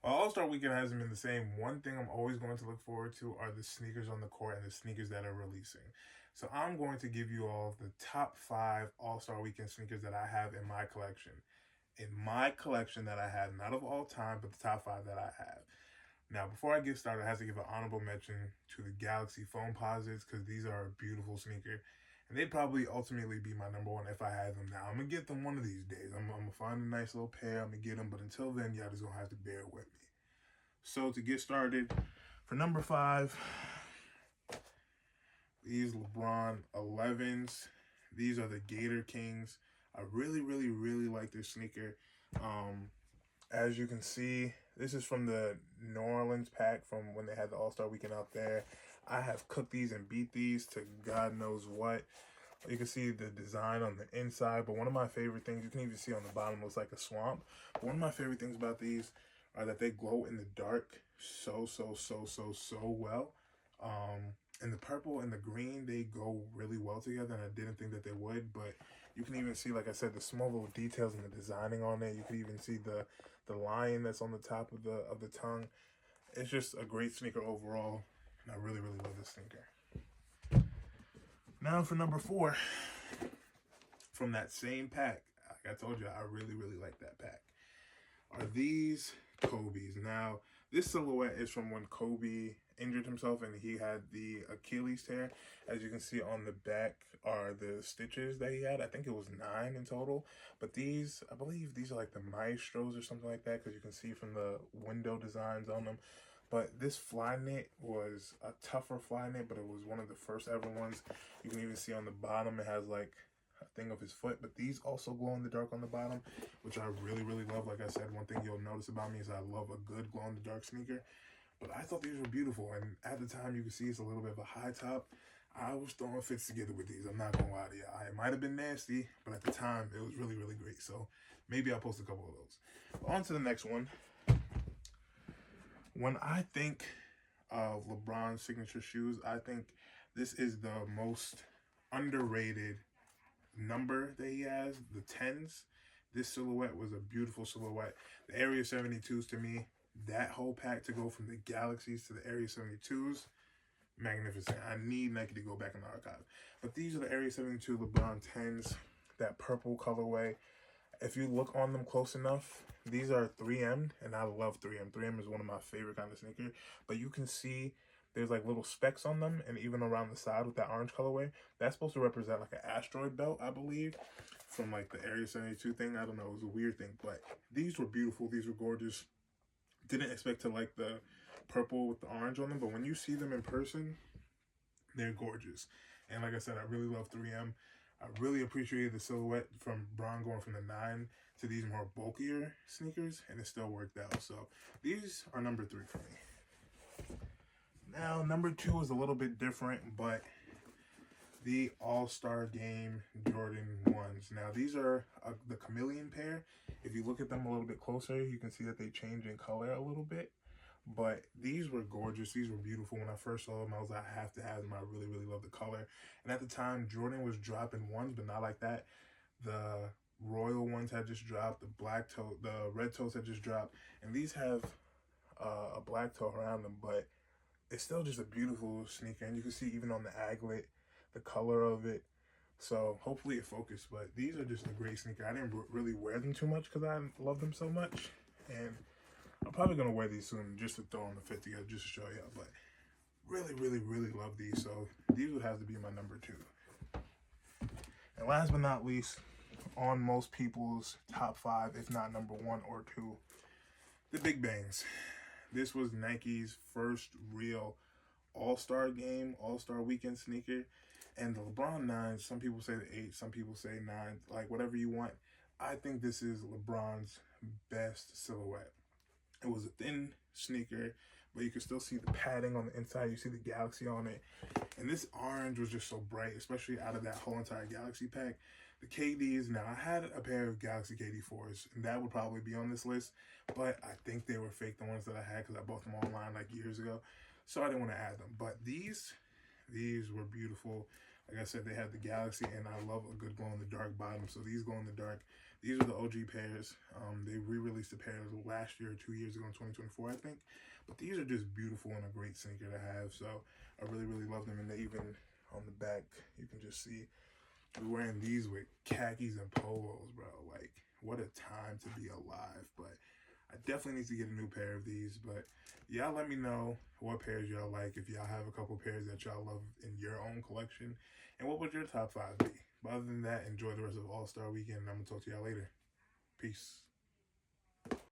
All-Star Weekend hasn't been the same. One thing I'm always going to look forward to are the sneakers on the court and the sneakers that are releasing. So I'm going to give you all the top 5 All-Star Weekend sneakers that I have in my collection. In my collection that I have, not of all time, but the top 5 that I have. Now, before I get started, I have to give an honorable mention to the Galaxy Foamposites because these are a beautiful sneaker. And they'd probably ultimately be my number one if I had them now. I'm going to get them one of these days. I'm going to find a nice little pair. I'm going to get them. But until then, y'all just going to have to bear with me. So to get started, for number 5, these LeBron 11s. These are the Gator Kings. I really, really, really like this sneaker. As you can see, this is from the New Orleans pack from when they had the All-Star Weekend out there. I have cooked these and beat these to God knows what. You can see the design on the inside, but one of my favorite things, you can even see on the bottom, looks like a swamp. But one of my favorite things about these are that they glow in the dark so well. And the purple and the green, they go really well together, and I didn't think that they would, but you can even see, like I said, the small little details in the designing on it. You can even see the lion that's on the top of the tongue. It's just a great sneaker overall, and I really, really love this sneaker. Now for number 4, from that same pack, like I told you, I really, really like that pack, are these Kobe's. Now, this silhouette is from when Kobe injured himself and he had the Achilles tear. As you can see on the back are the stitches that he had. I think it was 9 in total. But these, I believe these are like the Maestros or something like that, because you can see from the window designs on them. But this fly knit was a tougher fly knit, but it was one of the first ever ones. You can even see on the bottom it has like a thing of his foot, but these also glow in the dark on the bottom, which I really, really love. Like I said, one thing you'll notice about me is I love a good glow in the dark sneaker. But I thought these were beautiful, and at the time you can see it's a little bit of a high top. I was throwing fits together with these. I'm not gonna lie to you. It might have been nasty, but at the time it was really, really great. So maybe I'll post a couple of those. But on to the next one. When I think of LeBron's signature shoes, I think this is the most underrated number that he has, the 10s. This silhouette was a beautiful silhouette. The Area 72s, to me, that whole pack to go from the Galaxies to the Area 72s, magnificent. I need Nike to go back in the archive. But these are the Area 72 LeBron 10s, that purple colorway. If you look on them close enough, these are 3M'd, and I love 3M. 3M is one of my favorite kind of sneakers. But you can see there's like little specks on them, and even around the side with that orange colorway. That's supposed to represent like an asteroid belt, I believe, from like the Area 72 thing. I don't know, it was a weird thing. But these were beautiful. These were gorgeous. Didn't expect to like the purple with the orange on them, but when you see them in person, they're gorgeous. And like I said, I really love 3M. I really appreciated the silhouette from Bron going from the 9 to these more bulkier sneakers, and it still worked out. So these are number 3 for me. Now, number 2 is a little bit different, but the All-Star Game Jordan 1s. Now, these are the chameleon pair. If you look at them a little bit closer, you can see that they change in color a little bit. But these were gorgeous. These were beautiful. When I first saw them, I was like, I have to have them. I really, really love the color. And at the time, Jordan was dropping ones, but not like that. The royal ones had just dropped. The red toes had just dropped. And these have a black toe around them, but it's still just a beautiful sneaker. And you can see even on the aglet, the color of it. So hopefully it focused. But these are just a great sneaker. I didn't really wear them too much because I love them so much. And I'm probably going to wear these soon just to throw on the fit together, just to show you. But really, really, really love these. So these would have to be my number 2. And last but not least, on most people's top 5, if not number 1 or 2, the Big Bangs. This was Nike's first real All-Star Game, All-Star Weekend sneaker. And the LeBron 9s, some people say the 8, some people say 9, like whatever you want. I think this is LeBron's best silhouette. It was a thin sneaker, but you can still see the padding on the inside. You see the Galaxy on it. And this orange was just so bright, especially out of that whole entire Galaxy pack. The KDs, now I had a pair of Galaxy KD4s, and that would probably be on this list, but I think they were fake, the ones that I had, because I bought them online like years ago, so I didn't want to add them. But these were beautiful. Like I said, they have the Galaxy, and I love a good glow in the dark bottom. So these glow in the dark. These are the OG pairs. They re-released the pairs last year or 2 years ago in 2024, I think. But these are just beautiful and a great sneaker to have. So I really, really love them. And they even on the back, you can just see we're wearing these with khakis and polos, bro. Like, what a time to be alive. But I definitely need to get a new pair of these. But y'all let me know what pairs y'all like. If y'all have a couple pairs that y'all love in your own collection. And what would your top 5 be? But other than that, enjoy the rest of All-Star Weekend. And I'm going to talk to y'all later. Peace.